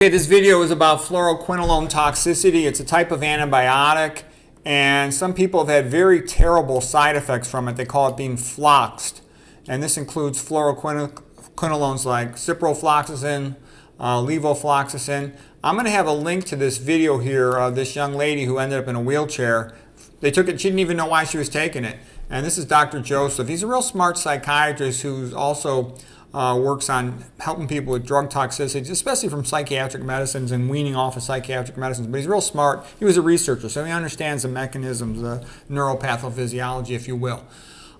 Okay, this video is about fluoroquinolone toxicity. It's a type of antibiotic, and some people have had very terrible side effects from it. They call it being floxed, and this includes fluoroquinolones like ciprofloxacin, levofloxacin. I'm going to have a link to this video here of this young lady who ended up in a wheelchair. They took it, she didn't even know why she was taking it. And this is Dr. Joseph. He's a real smart psychiatrist who's also works on helping people with drug toxicities, especially from psychiatric medicines and weaning off of psychiatric medicines. But he's real smart. He was a researcher, so he understands the mechanisms, the neuropathophysiology, if you will.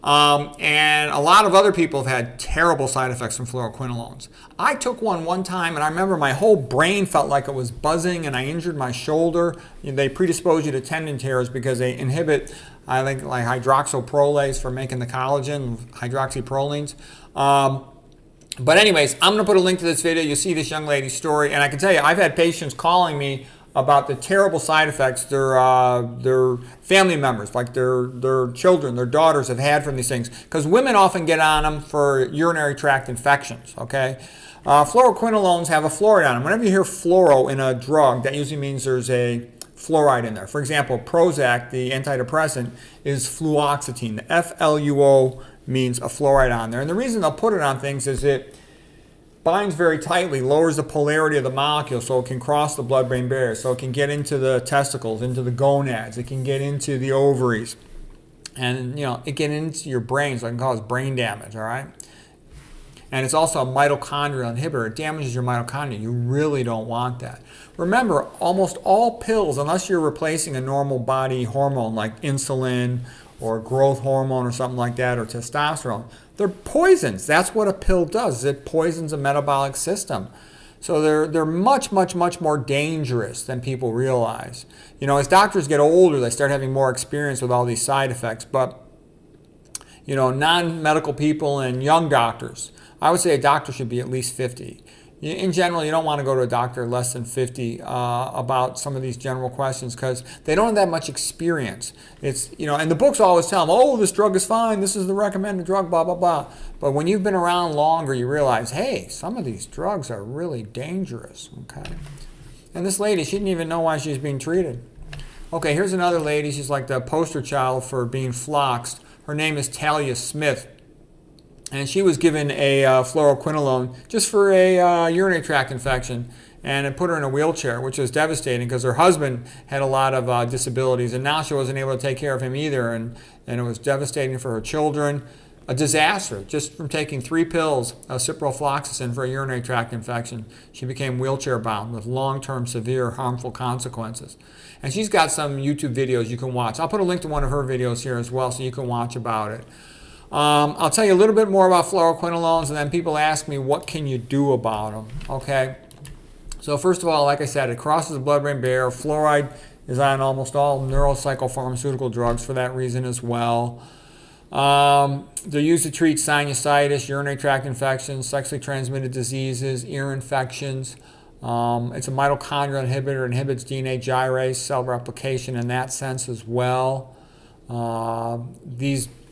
And a lot of other people have had terrible side effects from fluoroquinolones. I took one time, and I remember my whole brain felt like it was buzzing, and I injured my shoulder. They predispose you to tendon tears because they inhibit, I think, like hydroxyprolase for making the collagen, hydroxyprolines. But anyways, I'm going to put a link to this video. You'll see this young lady's story. And I can tell you, I've had patients calling me about the terrible side effects their family members, like their children, their daughters have had from these things. Because women often get on them for urinary tract infections, okay? Fluoroquinolones have a fluoride on them. Whenever you hear fluoro in a drug, that usually means there's a fluoride in there. For example, Prozac, the antidepressant, is fluoxetine. The FLUO means a fluoride on there. And the reason they'll put it on things is it binds very tightly, lowers the polarity of the molecule so it can cross the blood-brain barrier, so it can get into the testicles, into the gonads, it can get into the ovaries, and it can get into your brain, so it can cause brain damage, all right? And it's also a mitochondrial inhibitor. It damages your mitochondria. You really don't want that. Remember, almost all pills, unless you're replacing a normal body hormone like insulin or growth hormone or something like that, or testosterone, they're poisons. That's what a pill does. It poisons the metabolic system. So they're much more dangerous than people realize. As doctors get older, they start having more experience with all these side effects. But, non-medical people and young doctors, I would say a doctor should be at least 50. In general, you don't want to go to a doctor less than 50 about some of these general questions because they don't have that much experience. It's, and the books always tell them, oh, this drug is fine, this is the recommended drug, blah, blah, blah. But when you've been around longer, you realize, hey, some of these drugs are really dangerous, okay? And this lady, she didn't even know why she's being treated. Okay, here's another lady. She's like the poster child for being floxed. Her name is Talia Smith. And she was given a fluoroquinolone just for a urinary tract infection, and it put her in a wheelchair, which was devastating because her husband had a lot of disabilities, and now she wasn't able to take care of him either, and it was devastating for her children. A disaster, just from taking 3 pills of ciprofloxacin for a urinary tract infection. She became wheelchair bound with long-term severe harmful consequences. And she's got some YouTube videos you can watch. I'll put a link to one of her videos here as well so you can watch about it. I'll tell you a little bit more about fluoroquinolones, and then people ask me, what can you do about them? Okay. So first of all, like I said, it crosses the blood-brain barrier. Fluoride is on almost all neuropsychopharmaceutical drugs for that reason as well. They're used to treat sinusitis, urinary tract infections, sexually transmitted diseases, ear infections. It's a mitochondrial inhibitor. It inhibits DNA gyrase, cell replication in that sense as well.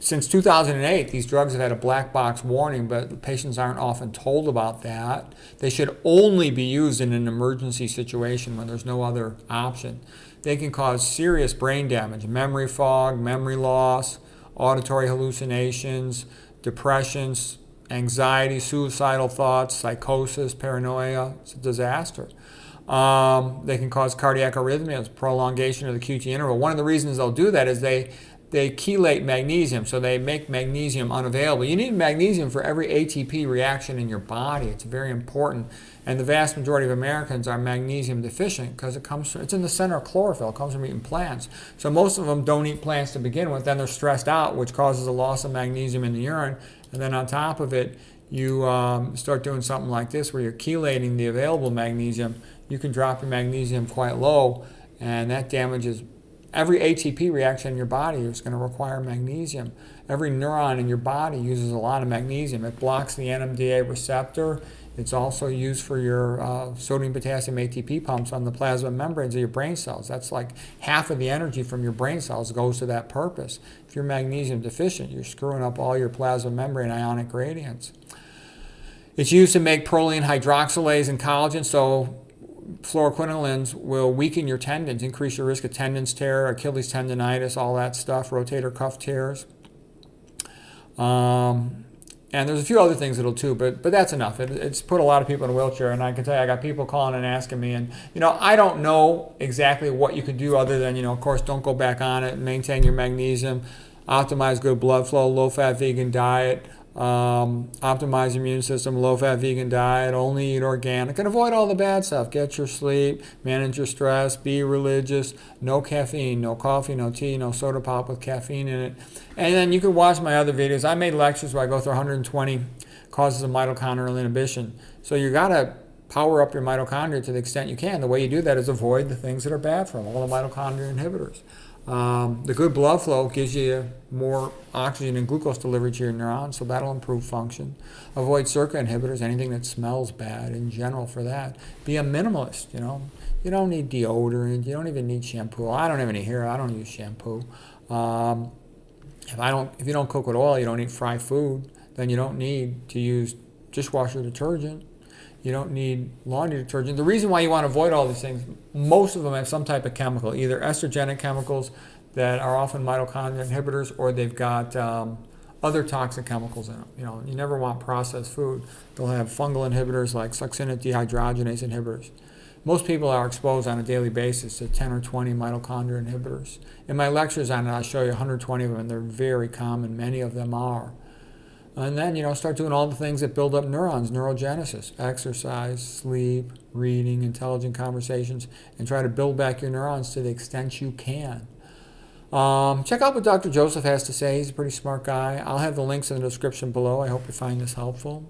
Since 2008, these drugs have had a black box warning, but patients aren't often told about that. They should only be used in an emergency situation when there's no other option. They can cause serious brain damage, memory fog, memory loss, auditory hallucinations, depressions, anxiety, suicidal thoughts, psychosis, paranoia. It's a disaster. They can cause cardiac arrhythmias, prolongation of the QT interval. One of the reasons they'll do that is they chelate magnesium, so they make magnesium unavailable. You need magnesium for every ATP reaction in your body. It's very important. And the vast majority of Americans are magnesium deficient because it's in the center of chlorophyll. It comes from eating plants. So most of them don't eat plants to begin with. Then they're stressed out, which causes a loss of magnesium in the urine. And then on top of it, you start doing something like this where you're chelating the available magnesium. You can drop your magnesium quite low, and that damages every ATP reaction in your body is going to require magnesium. Every neuron in your body uses a lot of magnesium. It blocks the NMDA receptor. It's also used for your sodium potassium ATP pumps on the plasma membranes of your brain cells. That's like half of the energy from your brain cells goes to that purpose. If you're magnesium deficient, you're screwing up all your plasma membrane ionic gradients. It's used to make proline hydroxylase and collagen. So fluoroquinones will weaken your tendons, increase your risk of tendons tear, Achilles tendonitis, all that stuff, rotator cuff tears. And there's a few other things it'll too, but that's enough. It's put a lot of people in a wheelchair, and I can tell you, I got people calling and asking me, and I don't know exactly what you could do other than, of course, don't go back on it, maintain your magnesium, optimize good blood flow, low-fat vegan diet, optimize your immune system, low-fat vegan diet, only eat organic, and avoid all the bad stuff. Get your sleep, manage your stress, be religious, no caffeine, no coffee, no tea, no soda pop with caffeine in it. And then you can watch my other videos. I made lectures where I go through 120 causes of mitochondrial inhibition. So you got to power up your mitochondria to the extent you can. The way you do that is avoid the things that are bad for them, all the mitochondria inhibitors. The good blood flow gives you more oxygen and glucose delivery to your neurons, so that'll improve function. Avoid circuit inhibitors, anything that smells bad in general for that. Be a minimalist, You don't need deodorant. You don't even need shampoo. I don't have any hair. I don't use shampoo. If you don't cook with oil, you don't eat fried food, then you don't need to use dishwasher detergent. You don't need laundry detergent. The reason why you want to avoid all these things, most of them have some type of chemical, either estrogenic chemicals that are often mitochondria inhibitors, or they've got other toxic chemicals in them. You never want processed food. They'll have fungal inhibitors like succinate dehydrogenase inhibitors. Most people are exposed on a daily basis to 10 or 20 mitochondria inhibitors. In my lectures on it, I'll show you 120 of them, and they're very common. Many of them are. And then, start doing all the things that build up neurons, neurogenesis, exercise, sleep, reading, intelligent conversations, and try to build back your neurons to the extent you can. Check out what Dr. Joseph has to say. He's a pretty smart guy. I'll have the links in the description below. I hope you find this helpful.